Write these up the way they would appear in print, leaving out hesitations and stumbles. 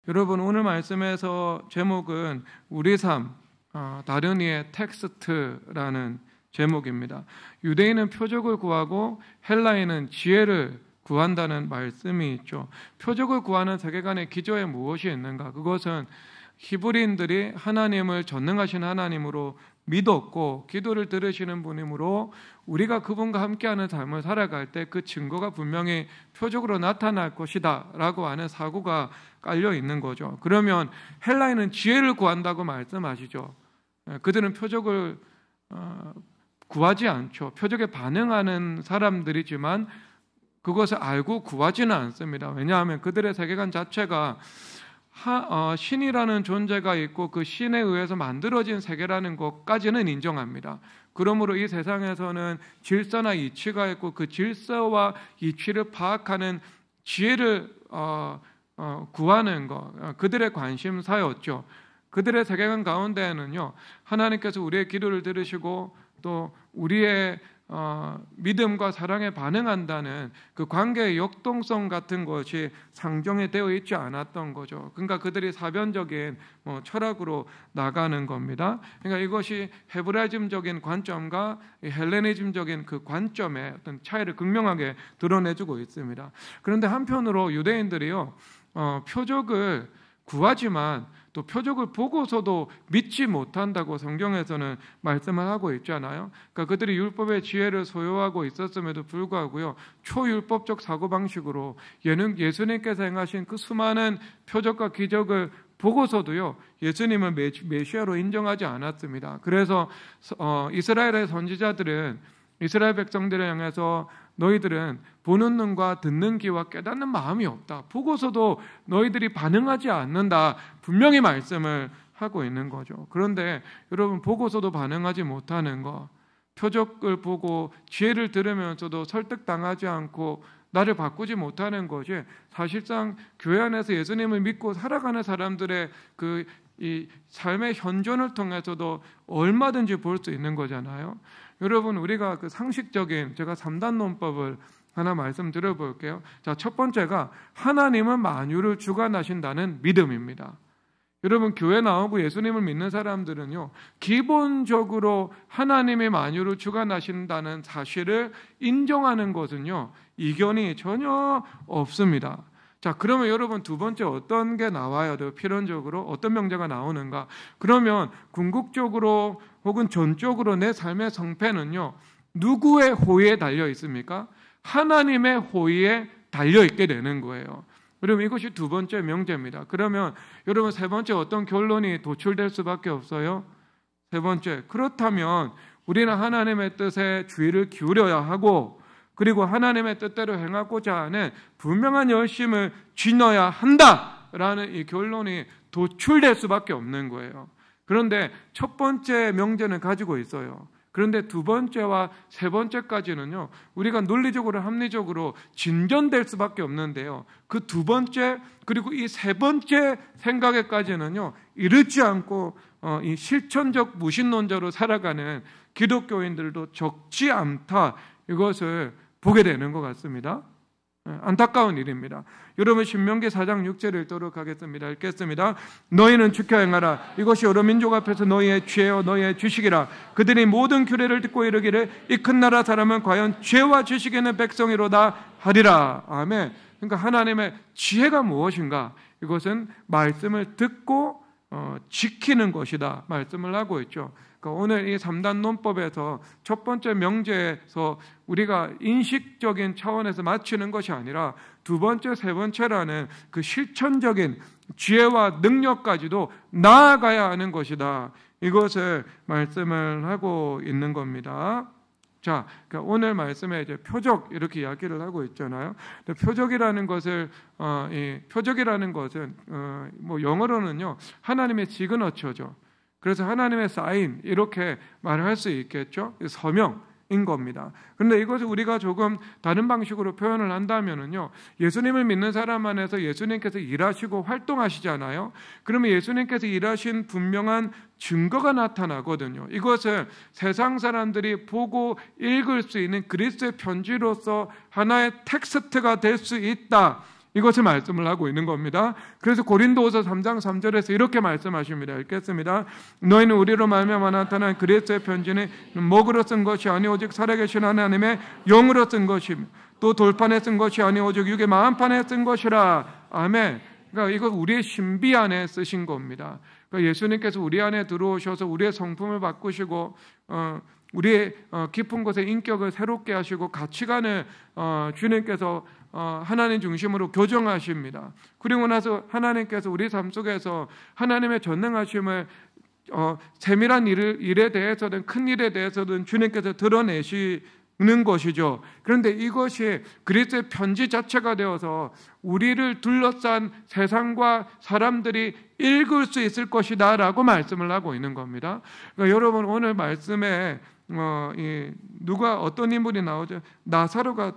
여러분, 오늘 말씀에서 제목은 우리 삶, 다른 이의 텍스트라는 제목입니다. 유대인은 표적을 구하고 헬라인은 지혜를 구한다는 말씀이 있죠. 표적을 구하는 세계관의 기저에 무엇이 있는가? 그것은 히브리인들이 하나님을 전능하신 하나님으로 믿었고 기도를 들으시는 분이므로 우리가 그분과 함께하는 삶을 살아갈 때 그 증거가 분명히 표적으로 나타날 것이다 라고 하는 사고가 깔려 있는 거죠. 그러면 헬라인은 지혜를 구한다고 말씀하시죠. 그들은 표적을 구하지 않죠. 표적에 반응하는 사람들이지만 그것을 알고 구하지는 않습니다. 왜냐하면 그들의 세계관 자체가 신이라는 존재가 있고 그 신에 의해서 만들어진 세계라는 것까지는 인정합니다. 그러므로 이 세상에서는 질서나 이치가 있고 그 질서와 이치를 파악하는 지혜를 구하는 것, 그들의 관심사였죠. 그들의 세계관 가운데에는요, 하나님께서 우리의 기도를 들으시고 또 우리의 믿음과 사랑에 반응한다는 그 관계의 역동성 같은 것이 상정이 되어 있지 않았던 거죠. 그러니까 그들이 사변적인 철학으로 나가는 겁니다. 그러니까 이것이 헤브라이즘적인 관점과 헬레니즘적인 그 관점의 어떤 차이를 극명하게 드러내주고 있습니다. 그런데 한편으로 유대인들이요, 표적을 구하지만 또 표적을 보고서도 믿지 못한다고 성경에서는 말씀을 하고 있잖아요. 그러니까 그들이 율법의 지혜를 소유하고 있었음에도 불구하고요, 초율법적 사고방식으로 예수님께서 행하신 그 수많은 표적과 기적을 보고서도요, 예수님을 메시아로 인정하지 않았습니다. 그래서 이스라엘의 선지자들은 이스라엘 백성들을 향해서 너희들은 보는 눈과 듣는 귀와 깨닫는 마음이 없다. 보고서도 너희들이 반응하지 않는다. 분명히 말씀을 하고 있는 거죠. 그런데 여러분, 보고서도 반응하지 못하는 거, 표적을 보고 지혜를 들으면서도 설득당하지 않고 나를 바꾸지 못하는 것이 사실상 교회 안에서 예수님을 믿고 살아가는 사람들의 이 삶의 현존을 통해서도 얼마든지 볼 수 있는 거잖아요. 여러분, 우리가 그 상식적인 제가 3단 논법을 하나 말씀드려 볼게요. 자, 첫 번째가 하나님은 만유를 주관하신다는 믿음입니다. 여러분, 교회 나오고 예수님을 믿는 사람들은요, 기본적으로 하나님이 만유를 주관하신다는 사실을 인정하는 것은요, 이견이 전혀 없습니다. 자, 그러면 여러분, 두 번째 어떤 게 나와야 돼요? 필연적으로 어떤 명제가 나오는가? 그러면 궁극적으로 혹은 전적으로 내 삶의 성패는요, 누구의 호의에 달려 있습니까? 하나님의 호의에 달려 있게 되는 거예요. 여러분, 이것이 두 번째 명제입니다. 그러면 여러분, 세 번째 어떤 결론이 도출될 수밖에 없어요? 세 번째, 그렇다면 우리는 하나님의 뜻에 주의를 기울여야 하고, 그리고 하나님의 뜻대로 행하고자 하는 분명한 열심을 쥐어야 한다라는 이 결론이 도출될 수밖에 없는 거예요. 그런데 첫 번째 명제는 가지고 있어요. 그런데 두 번째와 세 번째까지는요, 우리가 논리적으로 합리적으로 진전될 수밖에 없는데요, 그 두 번째 그리고 이 세 번째 생각에까지는요, 이르지 않고 이 실천적 무신론자로 살아가는 기독교인들도 적지 않다, 이것을 보게 되는 것 같습니다. 안타까운 일입니다. 여러분, 신명기 4장 6절을 읽도록 하겠습니다. 읽겠습니다. 너희는 지켜 행하라. 이것이 여러 민족 앞에서 너희의 죄요 너희의 지식이라. 그들이 모든 규례를 듣고 이르기를 이 큰 나라 사람은 과연 죄와 지식이 있는 백성이로다 하리라. 아멘. 그러니까 하나님의 지혜가 무엇인가? 이것은 말씀을 듣고 지키는 것이다 말씀을 하고 있죠. 그러니까 오늘 이 3단 논법에서 첫 번째 명제에서 우리가 인식적인 차원에서 맞추는 것이 아니라 두 번째, 세 번째라는 그 실천적인 지혜와 능력까지도 나아가야 하는 것이다. 이것을 말씀을 하고 있는 겁니다. 자, 그러니까 오늘 말씀에 이제 표적 이렇게 이야기를 하고 있잖아요. 표적이라는 것은 뭐 영어로는요, 하나님의 시그너처죠. 그래서 하나님의 사인 이렇게 말할 수 있겠죠. 서명인 겁니다. 그런데 이것을 우리가 조금 다른 방식으로 표현을 한다면은요, 예수님을 믿는 사람 안에서 예수님께서 일하시고 활동하시잖아요. 그러면 예수님께서 일하신 분명한 증거가 나타나거든요. 이것을 세상 사람들이 보고 읽을 수 있는 그리스도의 편지로서 하나의 텍스트가 될 수 있다. 이것을 말씀을 하고 있는 겁니다. 그래서 고린도후서 3장 3절에서 이렇게 말씀하십니다. 읽겠습니다. 너희는 우리로 말미암아 나타난 그리스도의 편지는 목으로 쓴 것이 아니 오직 살아계신 하나님의 영으로 쓴 것이며 또 돌판에 쓴 것이 아니 오직 육의 마음판에 쓴 것이라. 아멘. 그러니까 이거 우리의 신비 안에 쓰신 겁니다. 그러니까 예수님께서 우리 안에 들어오셔서 우리의 성품을 바꾸시고 우리의 깊은 곳의 인격을 새롭게 하시고 가치관을 주님께서 하나님 중심으로 교정하십니다. 그리고 나서 하나님께서 우리 삶 속에서 하나님의 전능하심을 세밀한 일에 대해서든 큰 일에 대해서든 주님께서 드러내시는 것이죠. 그런데 이것이 그리스도의 편지 자체가 되어서 우리를 둘러싼 세상과 사람들이 읽을 수 있을 것이다 라고 말씀을 하고 있는 겁니다. 그러니까 여러분 오늘 말씀에 누가 어떤 인물이 나오죠? 나사로가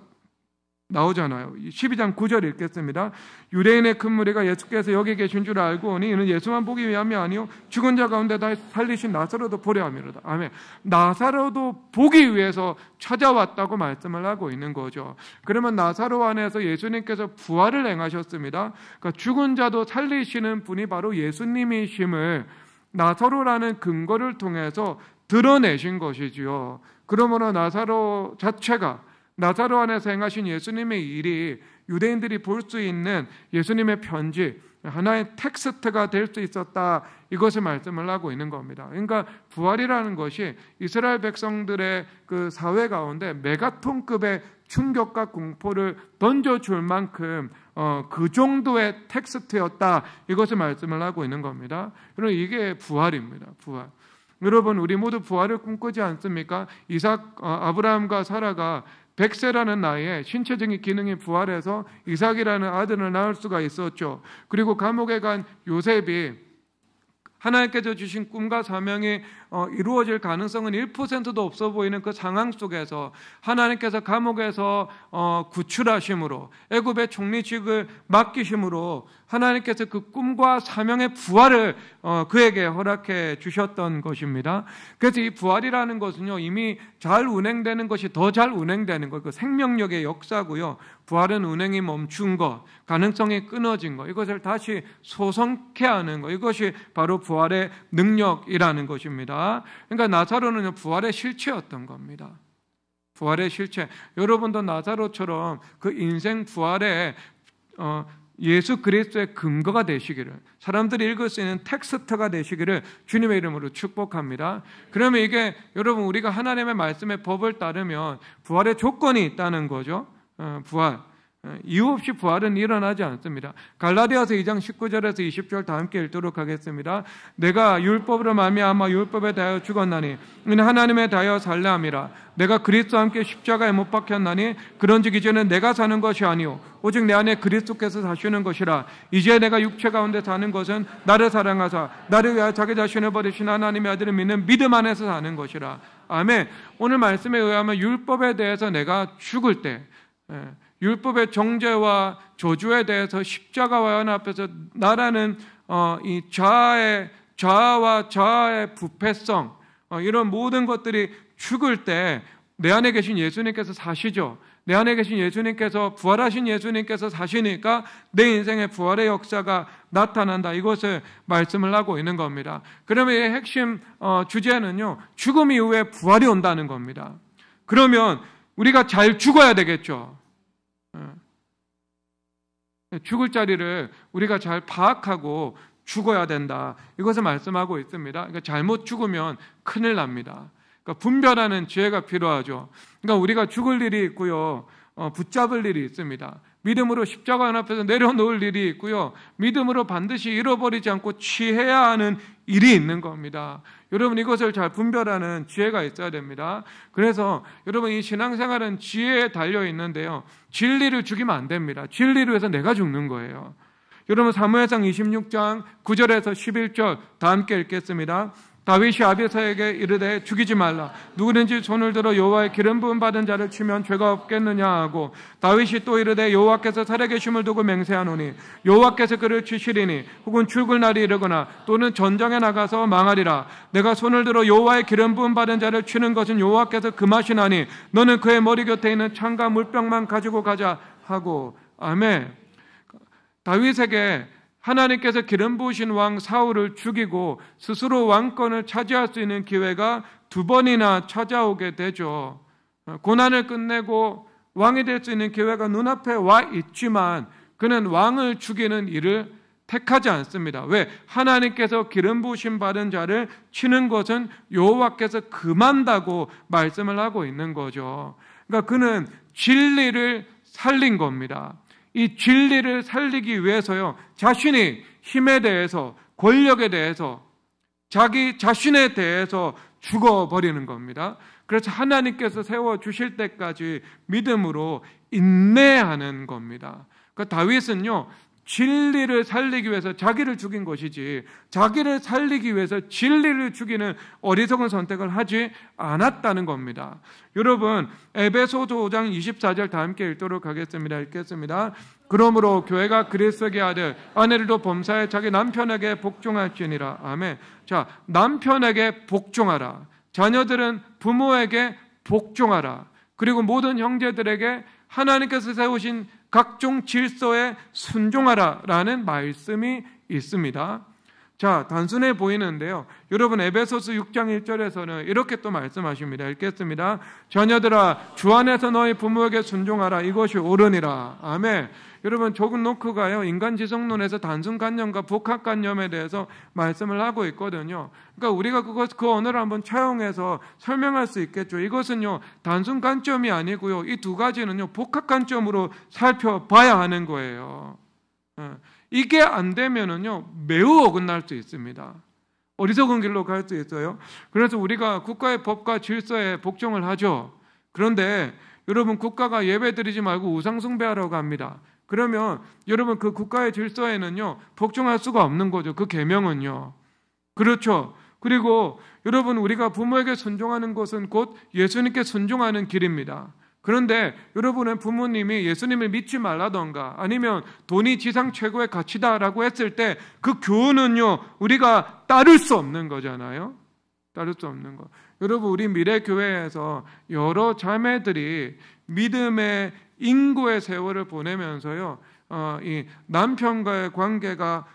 나오잖아요. 12장 9절 읽겠습니다. 유대인의 큰 무리가 예수께서 여기 계신 줄 알고 오니 이는 예수만 보기 위함이 아니요 죽은 자 가운데 다 살리신 나사로도 보려 함이로다. 아멘. 나사로도 보기 위해서 찾아왔다고 말씀을 하고 있는 거죠. 그러면 나사로 안에서 예수님께서 부활을 행하셨습니다. 그러니까 죽은 자도 살리시는 분이 바로 예수님이심을 나사로라는 근거를 통해서 드러내신 것이지요. 그러므로 나사로 자체가 나사로 안에서 행하신 예수님의 일이 유대인들이 볼 수 있는 예수님의 편지, 하나의 텍스트가 될 수 있었다. 이것을 말씀을 하고 있는 겁니다. 그러니까 부활이라는 것이 이스라엘 백성들의 그 사회 가운데 메가톤급의 충격과 공포를 던져줄 만큼 그 정도의 텍스트였다. 이것을 말씀을 하고 있는 겁니다. 그럼 이게 부활입니다. 부활. 여러분 우리 모두 부활을 꿈꾸지 않습니까? 아브라함과 사라가 100세라는 나이에 신체적인 기능이 부활해서 이삭이라는 아들을 낳을 수가 있었죠. 그리고 감옥에 간 요셉이 하나님께서 주신 꿈과 사명이 이루어질 가능성은 1%도 없어 보이는 그 상황 속에서 하나님께서 감옥에서 구출하심으로 애굽의 총리직을 맡기심으로 하나님께서 그 꿈과 사명의 부활을 그에게 허락해 주셨던 것입니다. 그래서 이 부활이라는 것은요 이미 잘 운행되는 것이 더 잘 운행되는 것, 그 생명력의 역사고요. 부활은 운행이 멈춘 것, 가능성이 끊어진 것, 이것을 다시 소성케 하는 것, 이것이 바로 부활의 능력이라는 것입니다. 그러니까 나사로는 부활의 실체였던 겁니다. 부활의 실체. 여러분도 나사로처럼 그 인생 부활의 예수 그리스도의 근거가 되시기를, 사람들이 읽을 수 있는 텍스트가 되시기를 주님의 이름으로 축복합니다. 그러면 이게 여러분 우리가 하나님의 말씀의 법을 따르면 부활의 조건이 있다는 거죠. 부활. 이유 없이 부활은 일어나지 않습니다. 갈라디아서 2장 19절에서 20절 다 함께 읽도록 하겠습니다. 내가 율법으로 말미암아 율법에 대하여 죽었나니 이는 하나님에 대하여 살려 함이라. 내가 그리스도와 함께 십자가에 못 박혔나니 그런즉 이제는 내가 사는 것이 아니요 오직 내 안에 그리스도께서 사시는 것이라. 이제 내가 육체 가운데 사는 것은 나를 사랑하사 나를 위하여 자기 자신을 버리신 하나님의 아들을 믿는 믿음 안에서 사는 것이라. 아멘. 오늘 말씀에 의하면 율법에 대해서 내가 죽을 때 율법의 정죄와 저주에 대해서 십자가와 연합해서 나라는 이 자아와 자아의 부패성, 이런 모든 것들이 죽을 때 내 안에 계신 예수님께서 사시죠. 내 안에 계신 예수님께서, 부활하신 예수님께서 사시니까 내 인생의 부활의 역사가 나타난다. 이것을 말씀을 하고 있는 겁니다. 그러면 이 핵심 주제는요, 죽음 이후에 부활이 온다는 겁니다. 그러면 우리가 잘 죽어야 되겠죠. 죽을 자리를 우리가 잘 파악하고 죽어야 된다. 이것을 말씀하고 있습니다. 그러니까 잘못 죽으면 큰일 납니다. 그러니까 분별하는 지혜가 필요하죠. 그러니까 우리가 죽을 일이 있고요, 붙잡을 일이 있습니다. 믿음으로 십자가 연합해서 내려놓을 일이 있고요, 믿음으로 반드시 잃어버리지 않고 취해야 하는 일이 있는 겁니다. 여러분 이것을 잘 분별하는 지혜가 있어야 됩니다. 그래서 여러분 이 신앙생활은 지혜에 달려 있는데요, 진리를 죽이면 안 됩니다. 진리로 해서 내가 죽는 거예요. 여러분 사무엘상 26장 9절에서 11절 다 함께 읽겠습니다. 다윗이 아비사에게 이르되 죽이지 말라. 누구든지 손을 들어 여호와의 기름 부음 받은 자를 치면 죄가 없겠느냐 하고, 다윗이 또 이르되 여호와께서 살아계심을 두고 맹세하노니 여호와께서 그를 치시리니 혹은 죽을 날이 이르거나 또는 전장에 나가서 망하리라. 내가 손을 들어 여호와의 기름 부음 받은 자를 치는 것은 여호와께서 금하시나니 너는 그의 머리 곁에 있는 창과 물병만 가지고 가자 하고. 아멘. 다윗에게 하나님께서 기름 부으신 왕 사울을 죽이고 스스로 왕권을 차지할 수 있는 기회가 2번이나 찾아오게 되죠. 고난을 끝내고 왕이 될 수 있는 기회가 눈앞에 와 있지만 그는 왕을 죽이는 일을 택하지 않습니다. 왜? 하나님께서 기름 부으심 받은 자를 치는 것은 여호와께서 금한다고 말씀을 하고 있는 거죠. 그러니까 그는 진리를 살린 겁니다. 이 진리를 살리기 위해서요, 자신이 힘에 대해서, 권력에 대해서, 자기 자신에 대해서 죽어버리는 겁니다. 그래서 하나님께서 세워주실 때까지 믿음으로 인내하는 겁니다. 그러니까 다윗은요, 진리를 살리기 위해서 자기를 죽인 것이지 자기를 살리기 위해서 진리를 죽이는 어리석은 선택을 하지 않았다는 겁니다. 여러분, 에베소서 5장 24절 다 함께 읽도록 하겠습니다. 읽겠습니다. 그러므로 교회가 그리스도의 아들 아내들도 범사에 자기 남편에게 복종할지니라. 아멘. 자, 남편에게 복종하라. 자녀들은 부모에게 복종하라. 그리고 모든 형제들에게 하나님께서 세우신 각종 질서에 순종하라라는 말씀이 있습니다. 자, 단순해 보이는데요. 여러분, 에베소서 6장 1절에서는 이렇게 또 말씀하십니다. 읽겠습니다. 자녀들아, 주 안에서 너희 부모에게 순종하라. 이것이 옳으니라. 아멘. 여러분, 조금 노크가요, 인간지성론에서 단순관념과 복합관념에 대해서 말씀을 하고 있거든요. 그러니까 우리가 그 언어를 한번 차용해서 설명할 수 있겠죠. 이것은요, 단순관점이 아니고요, 이 두 가지는요, 복합관점으로 살펴봐야 하는 거예요. 이게 안 되면은요, 매우 어긋날 수 있습니다. 어리석은 길로 갈 수 있어요. 그래서 우리가 국가의 법과 질서에 복종을 하죠. 그런데 여러분, 국가가 예배 드리지 말고 우상 숭배하라고 합니다. 그러면 여러분, 그 국가의 질서에는요, 복종할 수가 없는 거죠. 그 계명은요. 그렇죠. 그리고 여러분, 우리가 부모에게 순종하는 것은 곧 예수님께 순종하는 길입니다. 그런데 여러분은 부모님이 예수님을 믿지 말라던가 아니면 돈이 지상 최고의 가치다라고 했을 때 그 교훈은요, 우리가 따를 수 없는 거잖아요. 따를 수 없는 거. 여러분, 우리 미래교회에서 여러 자매들이 믿음의 인고의 세월을 보내면서요, 이 남편과의 관계가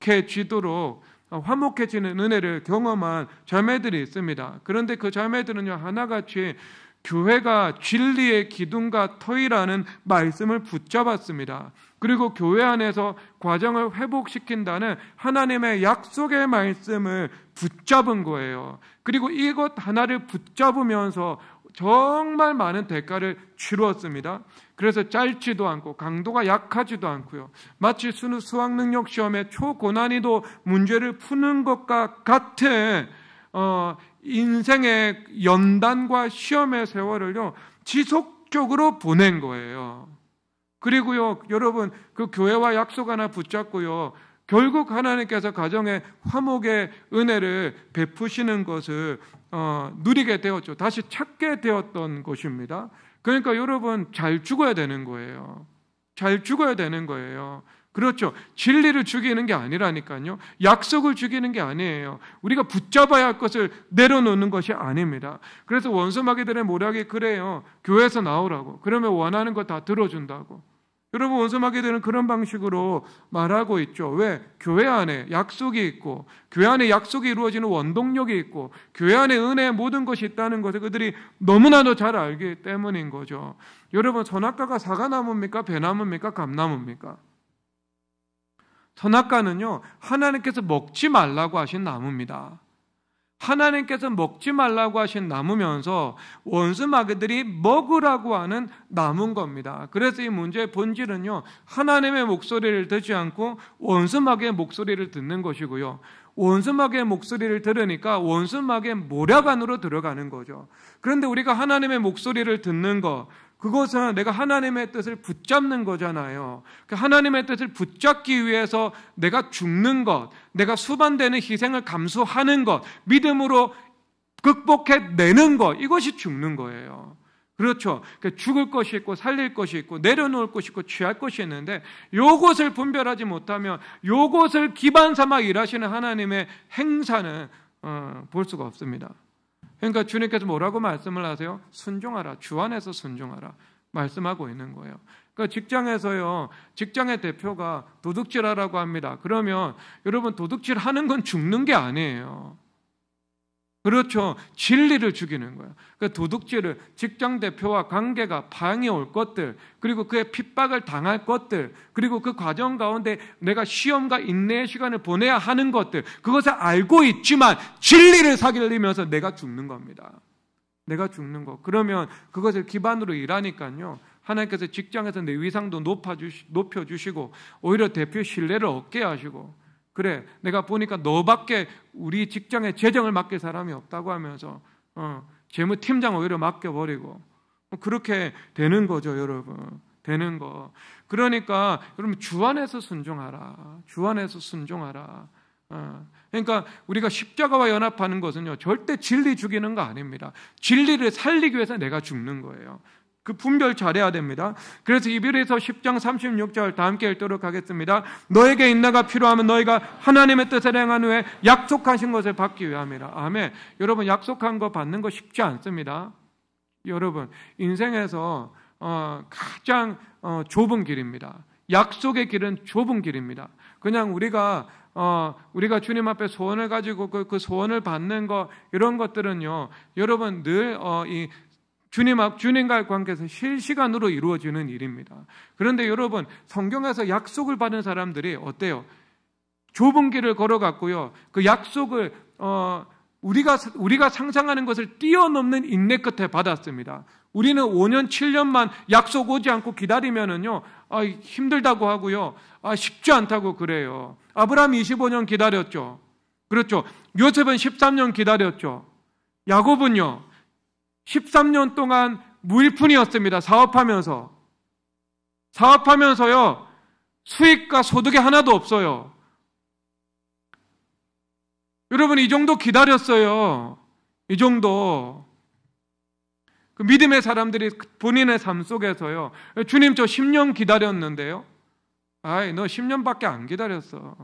화목해지도록 화목해지는 은혜를 경험한 자매들이 있습니다. 그런데 그 자매들은요, 하나같이 교회가 진리의 기둥과 터이라는 말씀을 붙잡았습니다. 그리고 교회 안에서 과정을 회복시킨다는 하나님의 약속의 말씀을 붙잡은 거예요. 그리고 이것 하나를 붙잡으면서 정말 많은 대가를 치루었습니다. 그래서 짧지도 않고 강도가 약하지도 않고요. 마치 수학능력 시험의 초고난이도 문제를 푸는 것과 같은 인생의 연단과 시험의 세월을요, 지속적으로 보낸 거예요. 그리고요, 여러분, 그 교회와 약속 하나 붙잡고요, 결국 하나님께서 가정의 화목의 은혜를 베푸시는 것을 누리게 되었죠. 다시 찾게 되었던 것입니다. 그러니까 여러분, 잘 죽어야 되는 거예요. 잘 죽어야 되는 거예요. 그렇죠. 진리를 죽이는 게 아니라니까요. 약속을 죽이는 게 아니에요. 우리가 붙잡아야 할 것을 내려놓는 것이 아닙니다. 그래서 원수마귀들의 모략이 그래요. 교회에서 나오라고. 그러면 원하는 거 다 들어준다고. 여러분, 원수마귀들은 그런 방식으로 말하고 있죠. 왜? 교회 안에 약속이 있고, 교회 안에 약속이 이루어지는 원동력이 있고, 교회 안에 은혜의 모든 것이 있다는 것을 그들이 너무나도 잘 알기 때문인 거죠. 여러분, 선악과가 사과나무입니까? 배나무입니까? 감나무입니까? 선악과는요, 하나님께서 먹지 말라고 하신 나무입니다. 하나님께서 먹지 말라고 하신 나무면서 원수마귀들이 먹으라고 하는 나무인 겁니다. 그래서 이 문제의 본질은요, 하나님의 목소리를 듣지 않고 원수마귀의 목소리를 듣는 것이고요, 원수마귀의 목소리를 들으니까 원수마귀의 모략 안으로 들어가는 거죠. 그런데 우리가 하나님의 목소리를 듣는 것, 그것은 내가 하나님의 뜻을 붙잡는 거잖아요. 하나님의 뜻을 붙잡기 위해서 내가 죽는 것, 내가 수반되는 희생을 감수하는 것, 믿음으로 극복해내는 것, 이것이 죽는 거예요. 그렇죠. 죽을 것이 있고 살릴 것이 있고 내려놓을 것이 있고 취할 것이 있는데, 이것을 분별하지 못하면 이것을 기반 삼아 일하시는 하나님의 행사는 볼 수가 없습니다. 그러니까 주님께서 뭐라고 말씀을 하세요? 순종하라. 주 안에서 순종하라. 말씀하고 있는 거예요. 그러니까 직장에서요, 직장의 대표가 도둑질하라고 합니다. 그러면 여러분 도둑질 하는 건 죽는 게 아니에요. 그렇죠. 진리를 죽이는 거예요. 그러니까 도둑질을 직장 대표와 관계가 방해 올 것들, 그리고 그의 핍박을 당할 것들, 그리고 그 과정 가운데 내가 시험과 인내의 시간을 보내야 하는 것들, 그것을 알고 있지만 진리를 사귀면서 내가 죽는 겁니다. 내가 죽는 거. 그러면 그것을 기반으로 일하니까요, 하나님께서 직장에서 내 위상도 높여주시고 오히려 대표 신뢰를 얻게 하시고, 그래 내가 보니까 너밖에 우리 직장에 재정을 맡길 사람이 없다고 하면서 재무팀장 오히려 맡겨버리고, 그렇게 되는 거죠, 여러분. 되는 거. 그러니까 여러분 주 안에서 순종하라. 주 안에서 순종하라. 그러니까 우리가 십자가와 연합하는 것은요, 절대 진리 죽이는 거 아닙니다. 진리를 살리기 위해서 내가 죽는 거예요. 그 분별 잘해야 됩니다. 그래서 이브리서 10장 36절 다 함께 읽도록 하겠습니다. 너에게 인내가 필요하면 너희가 하나님의 뜻을 행한 후에 약속하신 것을 받기 위함이라. 아멘. 여러분 약속한 거 받는 거 쉽지 않습니다. 여러분 인생에서 가장 좁은 길입니다. 약속의 길은 좁은 길입니다. 그냥 우리가 주님 앞에 소원을 가지고 그 소원을 받는 거, 이런 것들은요, 여러분 늘 주님과의 관계에서 실시간으로 이루어지는 일입니다. 그런데 여러분, 성경에서 약속을 받은 사람들이 어때요? 좁은 길을 걸어갔고요. 그 약속을 우리가 상상하는 것을 뛰어넘는 인내 끝에 받았습니다. 우리는 5년, 7년만 약속 오지 않고 기다리면은요, 힘들다고 하고요, 쉽지 않다고 그래요. 아브라함이 25년 기다렸죠. 그렇죠. 요셉은 13년 기다렸죠. 야곱은요, 13년 동안 무일푼이었습니다. 사업하면서요, 수익과 소득이 하나도 없어요. 여러분, 이 정도 기다렸어요. 이 정도. 그 믿음의 사람들이 본인의 삶 속에서요, 주님 저 10년 기다렸는데요. 아이, 너 10년밖에 안 기다렸어.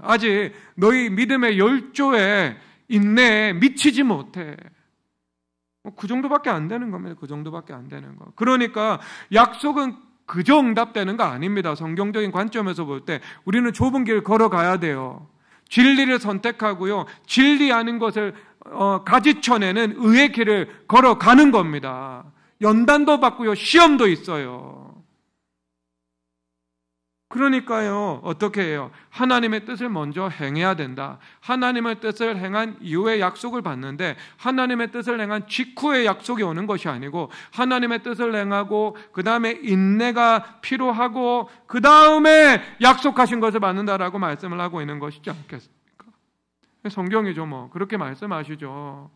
아직 너희 믿음의 열조에 인내에 미치지 못해. 그 정도밖에 안 되는 겁니다. 그 정도밖에 안 되는 거. 그러니까 약속은 그저 응답되는 거 아닙니다. 성경적인 관점에서 볼 때 우리는 좁은 길 걸어가야 돼요. 진리를 선택하고요, 진리 아닌 것을 가지쳐내는 의의 길을 걸어가는 겁니다. 연단도 받고요, 시험도 있어요. 그러니까요, 어떻게 해요? 하나님의 뜻을 먼저 행해야 된다. 하나님의 뜻을 행한 이후에 약속을 받는데, 하나님의 뜻을 행한 직후에 약속이 오는 것이 아니고, 하나님의 뜻을 행하고 그 다음에 인내가 필요하고 그 다음에 약속하신 것을 받는다라고 말씀을 하고 있는 것이지 않겠습니까? 성경이죠, 뭐 그렇게 말씀하시죠.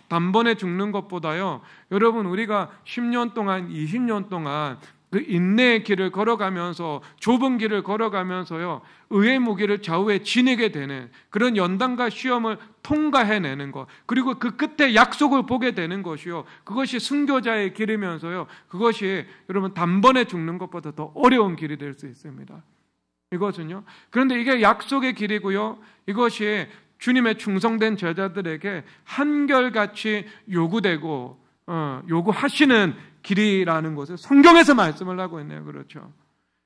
단번에 죽는 것보다요, 여러분 우리가 10년 동안 20년 동안 그 인내의 길을 걸어가면서, 좁은 길을 걸어가면서요, 의의 무기를 좌우에 지니게 되는 그런 연단과 시험을 통과해내는 것, 그리고 그 끝에 약속을 보게 되는 것이요, 그것이 순교자의 길이면서요, 그것이 여러분 단번에 죽는 것보다 더 어려운 길이 될 수 있습니다. 이것은요. 그런데 이게 약속의 길이고요, 이것이 주님의 충성된 제자들에게 한결같이 요구되고 요구하시는 길이라는 것을 성경에서 말씀을 하고 있네요. 그렇죠.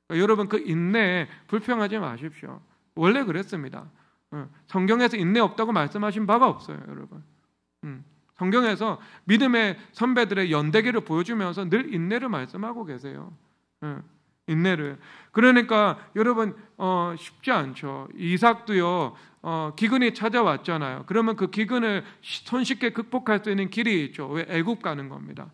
그러니까 여러분 그 인내에 불평하지 마십시오. 원래 그랬습니다. 성경에서 인내 없다고 말씀하신 바가 없어요, 여러분. 성경에서 믿음의 선배들의 연대기를 보여주면서 늘 인내를 말씀하고 계세요. 인내를. 그러니까 여러분 쉽지 않죠. 이삭도요, 기근이 찾아왔잖아요. 그러면 그 기근을 손쉽게 극복할 수 있는 길이 있죠. 왜? 애굽 가는 겁니다.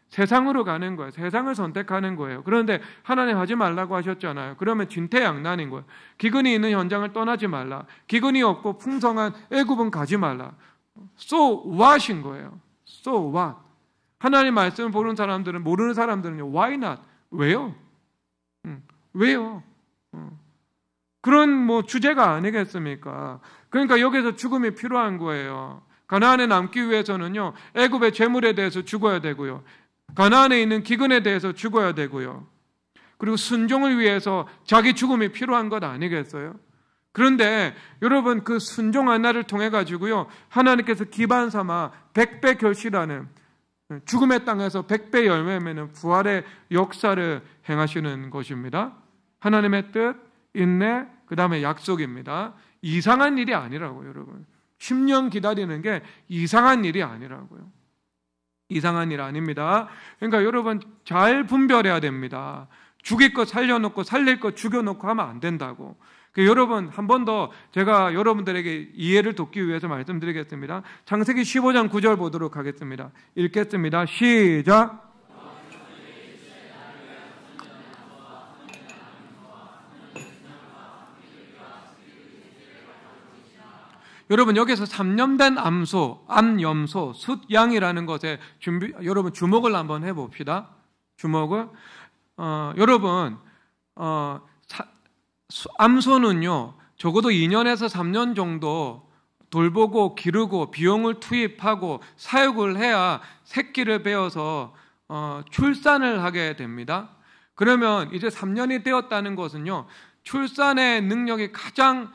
세상으로 가는 거예요. 세상을 선택하는 거예요. 그런데 하나님 하지 말라고 하셨잖아요. 그러면 진퇴양난인 거예요. 기근이 있는 현장을 떠나지 말라. 기근이 없고 풍성한 애굽은 가지 말라. So what인 거예요. So what. 하나님 말씀을 모르는 사람들은요, why not? 왜요? 왜요? 그런 뭐 주제가 아니겠습니까? 그러니까 여기서 죽음이 필요한 거예요. 가나안에 남기 위해서는요, 애굽의 재물에 대해서 죽어야 되고요, 가나안에 있는 기근에 대해서 죽어야 되고요, 그리고 순종을 위해서 자기 죽음이 필요한 것 아니겠어요? 그런데 여러분 그 순종 하나를 통해 가지고요, 하나님께서 기반 삼아 100배 결실하는 죽음의 땅에서 100배 열매면 부활의 역사를 행하시는 것입니다. 하나님의 뜻, 인내, 그 다음에 약속입니다. 이상한 일이 아니라고요, 여러분. 10년 기다리는 게 이상한 일이 아니라고요. 이상한 일 아닙니다. 그러니까 여러분 잘 분별해야 됩니다. 죽일 거 살려놓고 살릴 거 죽여놓고 하면 안 된다고. 여러분 한 번 더 제가 여러분들에게 이해를 돕기 위해서 말씀드리겠습니다. 창세기 15장 9절 보도록 하겠습니다. 읽겠습니다. 시작. 여러분 여기서 3년 된 암소, 암염소, 숫양이라는 것에 여러분 주목을 한번 해봅시다. 주목을. 여러분 암소는요 적어도 2년에서 3년 정도 돌보고 기르고 비용을 투입하고 사육을 해야 새끼를 베어서 출산을 하게 됩니다. 그러면 이제 3년이 되었다는 것은요 출산의 능력이 가장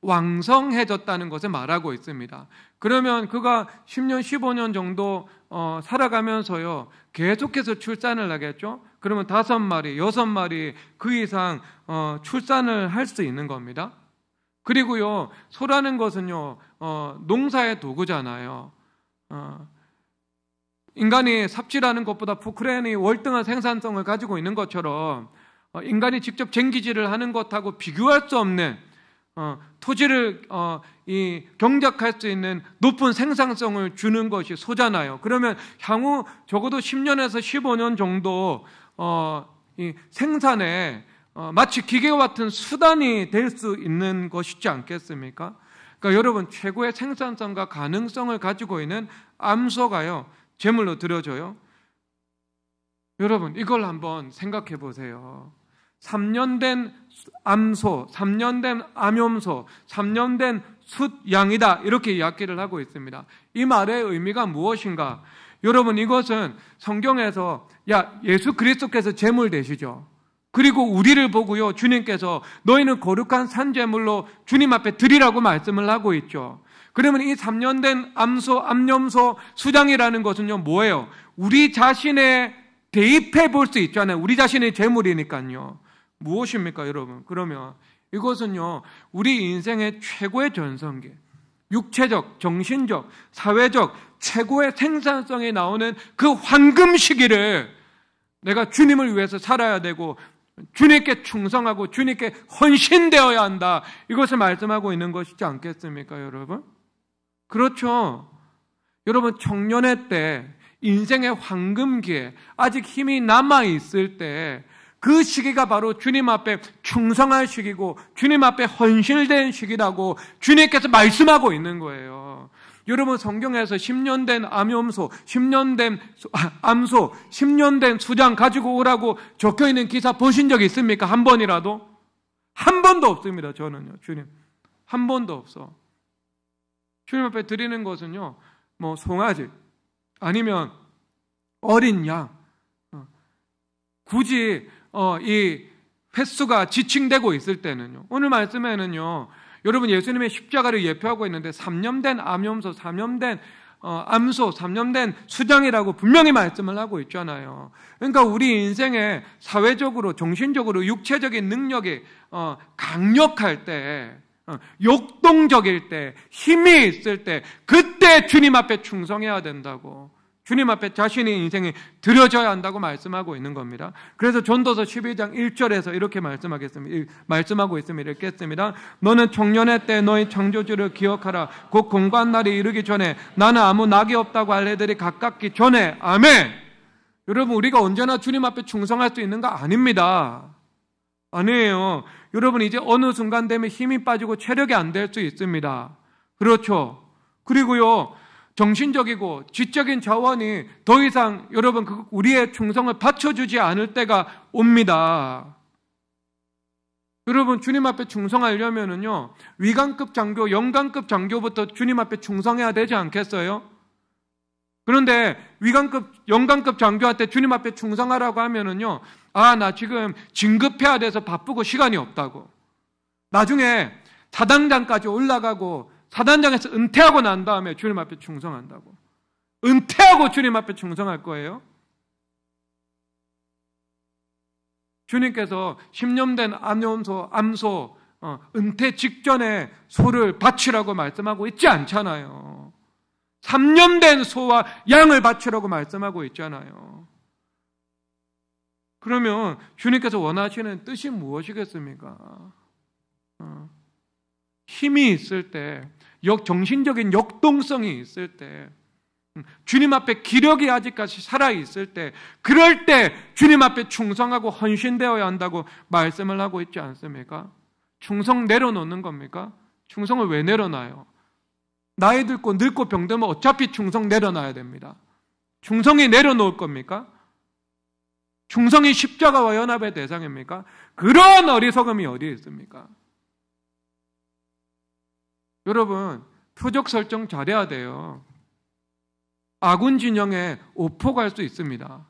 왕성해졌다는 것을 말하고 있습니다. 그러면 그가 10년, 15년 정도 살아가면서요 계속해서 출산을 하겠죠. 그러면 5마리, 6마리 그 이상 출산을 할 수 있는 겁니다. 그리고요 소라는 것은요 농사의 도구잖아요. 인간이 삽질하는 것보다 포크레인이 월등한 생산성을 가지고 있는 것처럼 인간이 직접 쟁기질을 하는 것하고 비교할 수 없는 토지를 경작할 수 있는 높은 생산성을 주는 것이 소잖아요. 그러면 향후 적어도 10년에서 15년 정도 이 생산에 마치 기계와 같은 수단이 될 수 있는 것이지 않겠습니까? 그러니까 여러분 최고의 생산성과 가능성을 가지고 있는 암소가요 제물로 드려져요. 여러분 이걸 한번 생각해 보세요. 3년 된 암소, 3년 된 암염소, 3년 된 숫양이다 이렇게 이야기를 하고 있습니다. 이 말의 의미가 무엇인가? 여러분 이것은 성경에서 예수 그리스도께서 제물 되시죠. 그리고 우리를 보고요 주님께서 너희는 거룩한 산제물로 주님 앞에 드리라고 말씀을 하고 있죠. 그러면 이 3년 된 암소, 암염소, 숫양이라는 것은요 뭐예요? 우리 자신에 대입해 볼 수 있잖아요. 우리 자신의 제물이니까요. 무엇입니까 여러분? 그러면 이것은요 우리 인생의 최고의 전성기, 육체적, 정신적, 사회적 최고의 생산성이 나오는 그 황금 시기를 내가 주님을 위해서 살아야 되고 주님께 충성하고 주님께 헌신되어야 한다. 이것을 말씀하고 있는 것이지 않겠습니까 여러분? 그렇죠. 여러분 청년의 때 인생의 황금기에 아직 힘이 남아있을 때 그 시기가 바로 주님 앞에 충성할 시기고 주님 앞에 헌신된 시기라고 주님께서 말씀하고 있는 거예요. 여러분 성경에서 10년 된 암염소, 10년 된 암소, 10년 된 수장 가지고 오라고 적혀있는 기사 보신 적 있습니까? 한 번이라도? 한 번도 없습니다. 저는요. 주님 한 번도 없어. 주님 앞에 드리는 것은요 뭐 송아지 아니면 어린 양, 굳이 이 횟수가 지칭되고 있을 때는요. 오늘 말씀에는요 여러분 예수님의 십자가를 예표하고 있는데 3년 된 암염소, 3년 된 암소, 3년 된 수장이라고 분명히 말씀을 하고 있잖아요. 그러니까 우리 인생에 사회적으로, 정신적으로, 육체적인 능력이 강력할 때, 역동적일 때, 힘이 있을 때, 그때 주님 앞에 충성해야 된다고. 주님 앞에 자신의 인생이 드려져야 한다고 말씀하고 있는 겁니다. 그래서 전도서 12장 1절에서 이렇게 말씀하고 있습니다. 읽겠습니다. 너는 청년의 때 너희 창조주를 기억하라. 곧 공고한 날이 이르기 전에 나는 아무 낙이 없다고 할 애들이 가깝기 전에. 아멘. 여러분 우리가 언제나 주님 앞에 충성할 수 있는 거 아닙니다. 아니에요. 여러분 이제 어느 순간 되면 힘이 빠지고 체력이 안 될 수 있습니다. 그렇죠. 그리고요 정신적이고 지적인 자원이 더 이상 여러분 우리의 충성을 받쳐주지 않을 때가 옵니다. 여러분 주님 앞에 충성하려면은요 위관급 장교, 영관급 장교부터 주님 앞에 충성해야 되지 않겠어요? 그런데 위관급, 영관급 장교한테 주님 앞에 충성하라고 하면은요 나 지금 진급해야 돼서 바쁘고 시간이 없다고. 나중에 사단장까지 올라가고 사단장에서 은퇴하고 난 다음에 주님 앞에 충성한다고. 은퇴하고 주님 앞에 충성할 거예요? 주님께서 10년 된 암소 은퇴 직전에 소를 바치라고 말씀하고 있지 않잖아요. 3년 된 소와 양을 바치라고 말씀하고 있잖아요. 그러면 주님께서 원하시는 뜻이 무엇이겠습니까? 힘이 있을 때, 정신적인 역동성이 있을 때, 주님 앞에 기력이 아직까지 살아있을 때, 그럴 때 주님 앞에 충성하고 헌신되어야 한다고 말씀을 하고 있지 않습니까? 충성 내려놓는 겁니까? 충성을 왜 내려놔요? 나이 들고 늙고 병들면 어차피 충성 내려놔야 됩니다. 충성이 내려놓을 겁니까? 충성이 십자가와 연합의 대상입니까? 그런 어리석음이 어디에 있습니까? 여러분, 표적 설정 잘해야 돼요. 아군 진영에 오포갈 수 있습니다.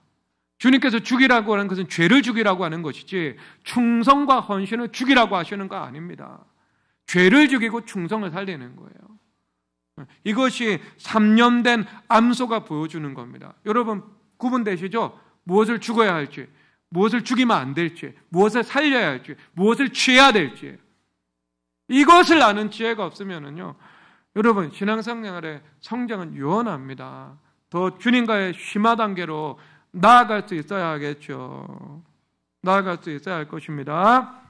주님께서 죽이라고 하는 것은 죄를 죽이라고 하는 것이지 충성과 헌신을 죽이라고 하시는 거 아닙니다. 죄를 죽이고 충성을 살리는 거예요. 이것이 3년 된 암소가 보여주는 겁니다. 여러분 구분되시죠? 무엇을 죽어야 할지, 무엇을 죽이면 안 될지, 무엇을 살려야 할지, 무엇을 취해야 될지, 이것을 아는 지혜가 없으면은요, 여러분 신앙생활의 성장은 유언합니다. 더 주님과의 심화 단계로 나아갈 수 있어야 하겠죠. 나아갈 수 있어야 할 것입니다.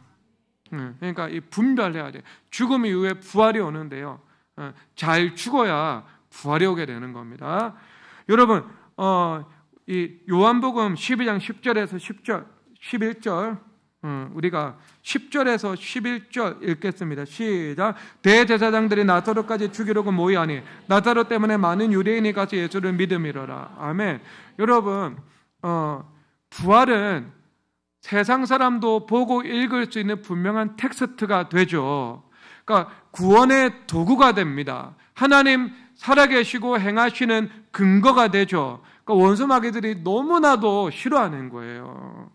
그러니까 이 분별해야 돼. 죽음 이후에 부활이 오는데요, 잘 죽어야 부활이 오게 되는 겁니다. 여러분 이 요한복음 12장 10절에서 11절 우리가 10절에서 11절 읽겠습니다. 시작. 대제사장들이 나사로까지 죽이려고 모이하니 나사로 때문에 많은 유대인이 가서 예수를 믿음이로라. 아멘. 여러분 부활은 세상 사람도 보고 읽을 수 있는 분명한 텍스트가 되죠. 그러니까 구원의 도구가 됩니다. 하나님 살아계시고 행하시는 근거가 되죠. 그러니까 원수 마귀들이 너무나도 싫어하는 거예요.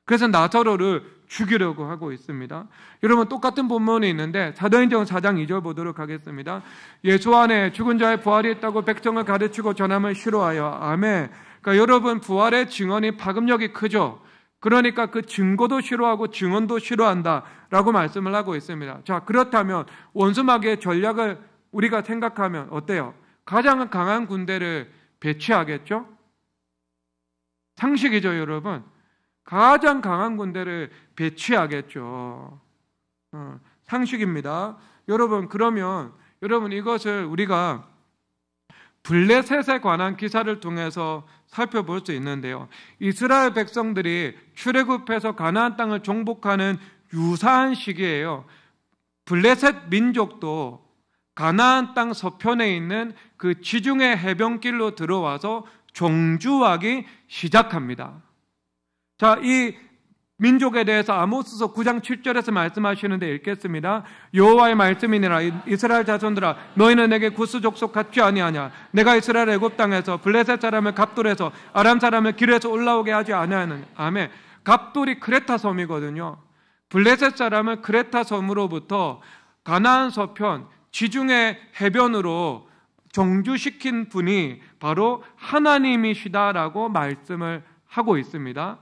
그래서 나사로를 죽이려고 하고 있습니다. 여러분 똑같은 본문이 있는데 사도행전 4장 2절 보도록 하겠습니다. 예수 안에 죽은 자의 부활이 있다고 백성을 가르치고 전함을 싫어하여. 아멘. 그러니까 여러분 부활의 증언이 파급력이 크죠. 그러니까 그 증거도 싫어하고 증언도 싫어한다라고 말씀을 하고 있습니다. 자, 그렇다면 원수 마귀의 전략을 우리가 생각하면 어때요? 가장 강한 군대를 배치하겠죠? 상식이죠, 여러분. 가장 강한 군대를 배치하겠죠. 상식입니다. 여러분, 그러면 여러분 이것을 우리가 블레셋에 관한 기사를 통해서 살펴볼 수 있는데요. 이스라엘 백성들이 출애굽해서 가나안 땅을 정복하는 유사한 시기예요. 블레셋 민족도 가나안 땅 서편에 있는 그 지중해 해변길로 들어와서 정주하기 시작합니다. 자, 이 민족에 대해서 아모스서 9장 7절에서 말씀하시는데 읽겠습니다. 여호와의 말씀이니라. 이스라엘 자손들아, 너희는 내게 구스 족속 같지 아니하냐? 내가 이스라엘 애굽 땅에서 블레셋 사람을 갑돌에서 아람 사람을 길에서 올라오게 하지 아니하느냐? 아멘. 갑돌이 크레타 섬이거든요. 블레셋 사람을 크레타 섬으로부터 가나안 서편 지중해 해변으로 정주시킨 분이 바로 하나님이시다라고 말씀을 하고 있습니다.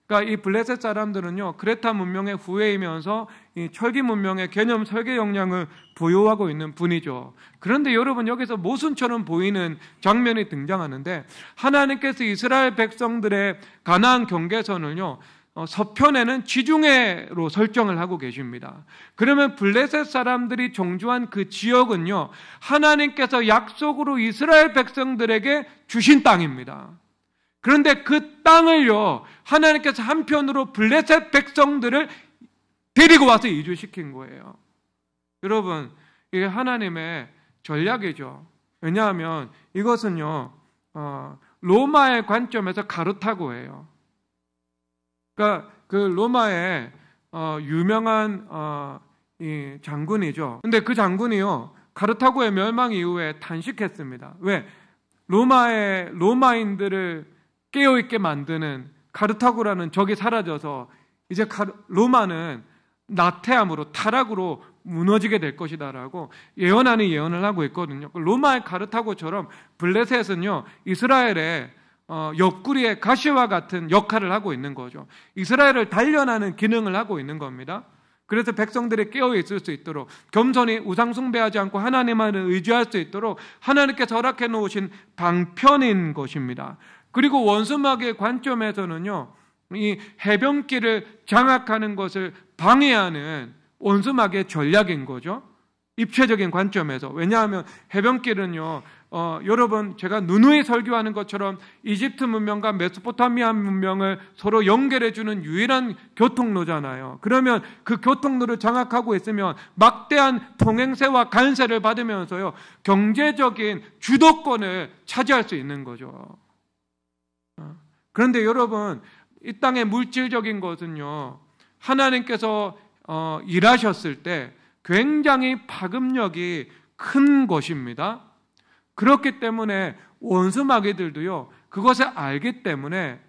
그러니까 이 블레셋 사람들은요, 크레타 문명의 후예이면서 이 철기 문명의 개념 설계 역량을 보유하고 있는 분이죠. 그런데 여러분 여기서 모순처럼 보이는 장면이 등장하는데 하나님께서 이스라엘 백성들의 가나안 경계선을요, 서편에는 지중해로 설정을 하고 계십니다. 그러면 블레셋 사람들이 정주한 그 지역은요, 하나님께서 약속으로 이스라엘 백성들에게 주신 땅입니다. 그런데 그 땅을요, 하나님께서 한편으로 블레셋 백성들을 데리고 와서 이주시킨 거예요. 여러분, 이게 하나님의 전략이죠. 왜냐하면 이것은요, 로마의 관점에서 가르타고예요. 그러니까 그 로마의 유명한 이 장군이죠. 근데 그 장군이요, 가르타고의 멸망 이후에 탄식했습니다. 왜? 로마인들을 깨어있게 만드는 카르타고라는 적이 사라져서 이제 로마는 나태함으로, 타락으로 무너지게 될 것이다라고 예언하는 예언을 하고 있거든요. 로마의 카르타고처럼 블레셋은요, 이스라엘의 옆구리의 가시와 같은 역할을 하고 있는 거죠. 이스라엘을 단련하는 기능을 하고 있는 겁니다. 그래서 백성들이 깨어 있을 수 있도록, 겸손히 우상 숭배하지 않고 하나님만을 의지할 수 있도록 하나님께서 허락해 놓으신 방편인 것입니다. 그리고 원수마귀의 관점에서는요, 이 해변길을 장악하는 것을 방해하는 원수마귀의 전략인 거죠. 입체적인 관점에서. 왜냐하면 해변길은요, 여러분, 제가 누누이 설교하는 것처럼 이집트 문명과 메소포타미아 문명을 서로 연결해주는 유일한 교통로잖아요. 그러면 그 교통로를 장악하고 있으면 막대한 통행세와 관세를 받으면서요, 경제적인 주도권을 차지할 수 있는 거죠. 그런데 여러분, 이 땅의 물질적인 것은요, 하나님께서 일하셨을 때 굉장히 파급력이 큰 것입니다. 그렇기 때문에 원수마귀들도요, 그것을 알기 때문에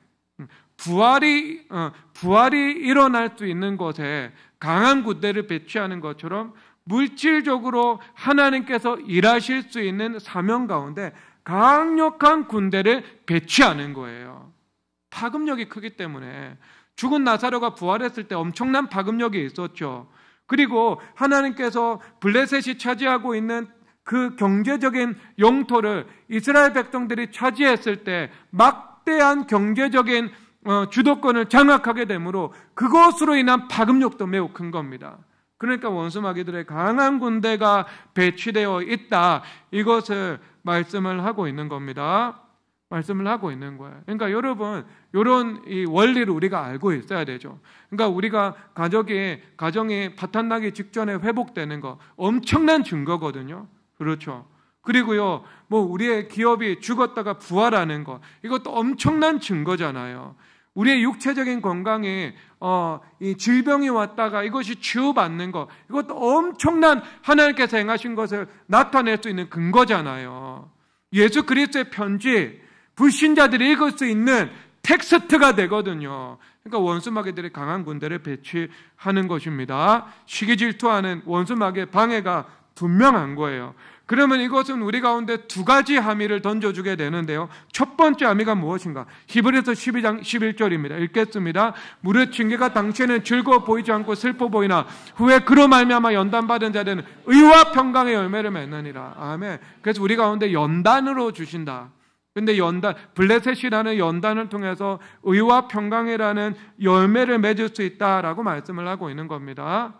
부활이 일어날 수 있는 것에 강한 군대를 배치하는 것처럼 물질적으로 하나님께서 일하실 수 있는 사명 가운데 강력한 군대를 배치하는 거예요. 파급력이 크기 때문에. 죽은 나사로가 부활했을 때 엄청난 파급력이 있었죠. 그리고 하나님께서 블레셋이 차지하고 있는 그 경제적인 영토를 이스라엘 백성들이 차지했을 때 막대한 경제적인 주도권을 장악하게 되므로 그것으로 인한 파급력도 매우 큰 겁니다. 그러니까 원수마귀들의 강한 군대가 배치되어 있다, 이것을 말씀을 하고 있는 겁니다. 말씀을 하고 있는 거예요. 그러니까 여러분, 이런 이 원리를 우리가 알고 있어야 되죠. 그러니까 우리가 가정이 파탄나기 직전에 회복되는 거 엄청난 증거거든요. 그렇죠. 그리고요, 우리의 기업이 죽었다가 부활하는 거, 이것도 엄청난 증거잖아요. 우리의 육체적인 건강이 이 질병이 왔다가 이것이 치유받는 거, 이것도 엄청난 하나님께서 행하신 것을 나타낼 수 있는 근거잖아요. 예수 그리스도의 편지, 불신자들이 읽을 수 있는 텍스트가 되거든요. 그러니까 원수마귀들이 강한 군대를 배치하는 것입니다. 시기 질투하는 원수마귀의 방해가 분명한 거예요. 그러면 이것은 우리 가운데 두 가지 함의를 던져주게 되는데요. 첫 번째 함의가 무엇인가? 히브리서 12장 11절입니다. 읽겠습니다. 무릇 징계가 당시에는 즐거워 보이지 않고 슬퍼 보이나 후에 그로 말미암아 연단받은 자들은 의와 평강의 열매를 맺느니라. 아멘. 그래서 우리 가운데 연단으로 주신다. 근데 블레셋이라는 연단을 통해서 의와 평강이라는 열매를 맺을 수 있다라고 말씀을 하고 있는 겁니다.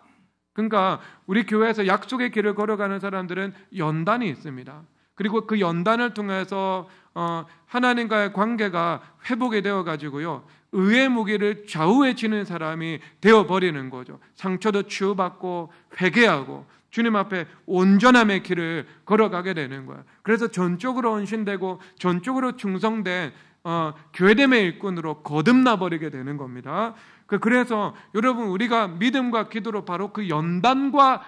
그러니까 우리 교회에서 약속의 길을 걸어가는 사람들은 연단이 있습니다. 그리고 그 연단을 통해서 하나님과의 관계가 회복이 되어가지고요, 의의 무기를 좌우에 지는 사람이 되어버리는 거죠. 상처도 치유받고 회개하고 주님 앞에 온전함의 길을 걸어가게 되는 거예요. 그래서 전적으로 헌신되고 전적으로 충성된 교회됨의 일꾼으로 거듭나버리게 되는 겁니다. 그래서 여러분, 우리가 믿음과 기도로 바로 그 연단과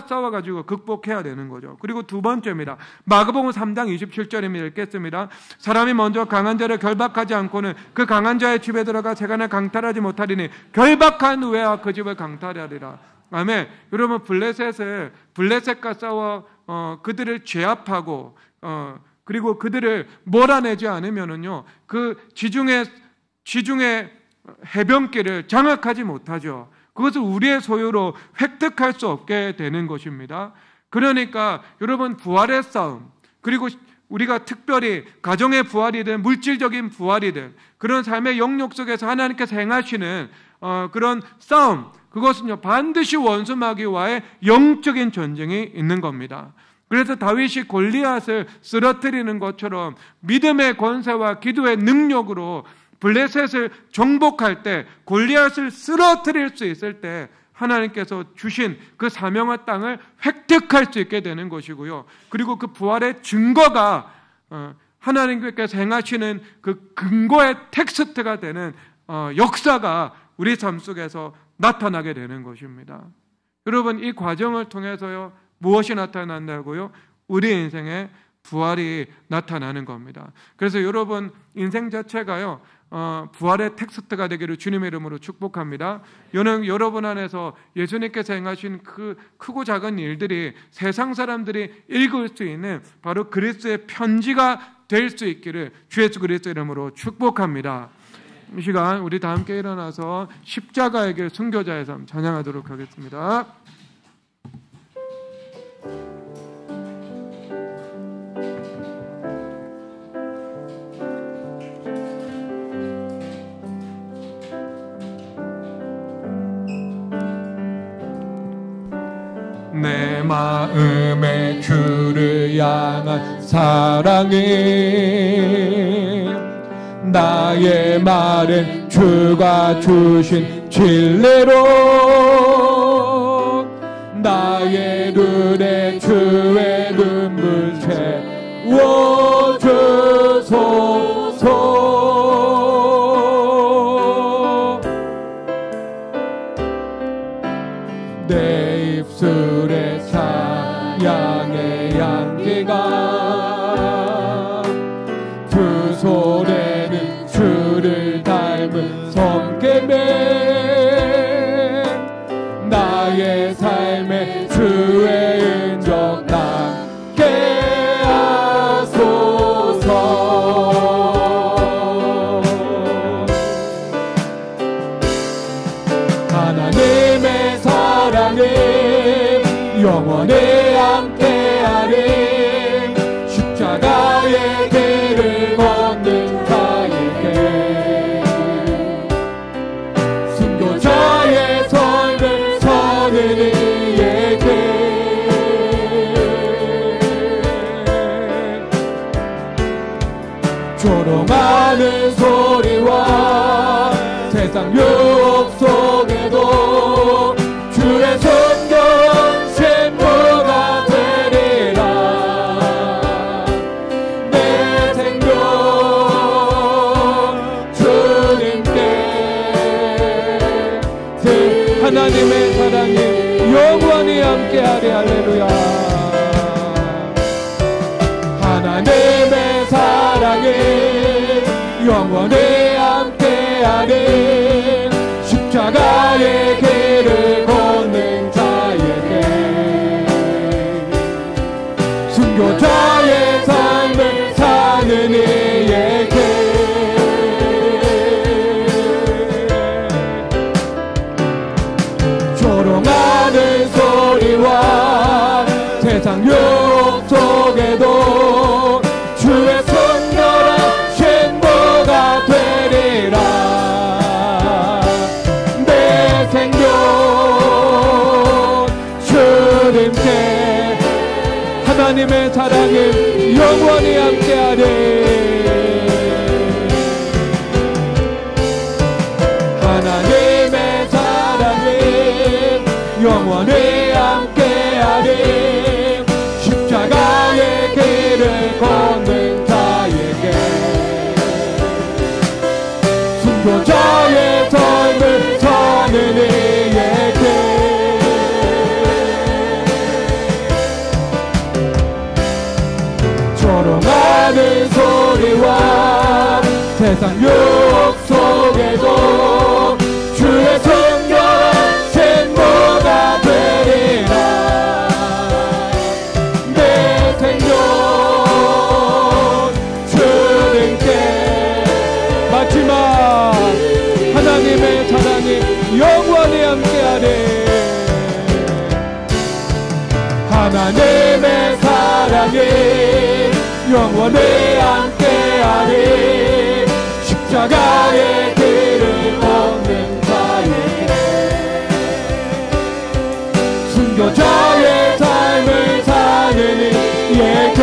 싸워가지고 극복해야 되는 거죠. 그리고 두 번째입니다. 마가복음 3장 27절입니다. 읽겠습니다. 사람이 먼저 강한 자를 결박하지 않고는 그 강한 자의 집에 들어가 세간을 강탈하지 못하리니 결박한 후에야 그 집을 강탈하리라. 아멘. 여러분, 블레셋과 싸워 그들을 제압하고 그리고 그들을 몰아내지 않으면은요, 그 지중해 해변길을 장악하지 못하죠. 그것을 우리의 소유로 획득할 수 없게 되는 것입니다. 그러니까 여러분, 부활의 싸움, 그리고 우리가 특별히 가정의 부활이든 물질적인 부활이든 그런 삶의 영역 속에서 하나님께서 행하시는 그런 싸움, 그것은요, 반드시 원수마귀와의 영적인 전쟁이 있는 겁니다. 그래서 다윗이 골리앗을 쓰러뜨리는 것처럼 믿음의 권세와 기도의 능력으로 블레셋을 정복할 때, 골리앗을 쓰러뜨릴 수 있을 때 하나님께서 주신 그 사명의 땅을 획득할 수 있게 되는 것이고요. 그리고 그 부활의 증거가 하나님께서 행하시는 그 근거의 텍스트가 되는 역사가 우리 삶 속에서 나타나게 되는 것입니다. 여러분, 이 과정을 통해서요, 무엇이 나타난다고요? 우리 인생에 부활이 나타나는 겁니다. 그래서 여러분, 인생 자체가요, 부활의 텍스트가 되기를 주님의 이름으로 축복합니다. 여러분 안에서 예수님께서 행하신 그 크고 작은 일들이 세상 사람들이 읽을 수 있는 바로 그리스도의 편지가 될 수 있기를 주 예수 그리스도 이름으로 축복합니다. 이 시간 우리 다 함께 일어나서 십자가의 길 순교자의 삶 찬양하도록 하겠습니다. 내 마음에 주를 향한 사랑이 나의 말은 주가 주신 진리로 나의 눈에 주의 눈물 채워주소서. 내 입술에 사양의 향기가 두 손에는 주를 닮은 성김에 나의 삶에 주의 흔적 남게 하소서. 하나님의 사랑은 영원히 함께하리. 십자가의 길을 걷는 자에게 순교자의 삶을 사는 이에게 조롱하는 소리와 세상 유혹 속에도 주의 성경 신부가 되리라. 내 생명 주님께 하나님의 사랑이 영원히 함께하리. 할렐루야. 하나님의 사랑이 영원히 함께하리. 십자가의 길을 걷는 자에게 순교자의 삶을 사는 이에게 조롱하는 소리와 세상 유혹 속에도 주의 순결한 신부가 되리라. 내 생명 주님께 하나님의 사랑이 영원히 함께하리. 하나님의 사랑이 영원히 함께하리. 십자가의 길을 걷는 자에게 순교자의 삶을 사는 이에게 조롱하는 소리와 세상 유혹 속에도 주의 성결한 신부가 되리라. 내 생명 주님께 마지막 하나님의 사랑이 영원히 함께하리. 하나님의 사랑이 영원히 함께하리. 십자가의 길을 걷는 자에게 순교자의 삶을 사는 이에게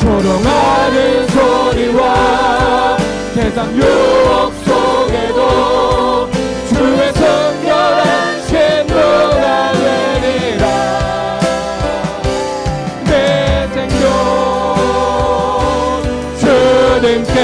조롱하는 소리와 세상 유혹 속에도 주의 성결한 신부가 되리라. 내 생명 주님께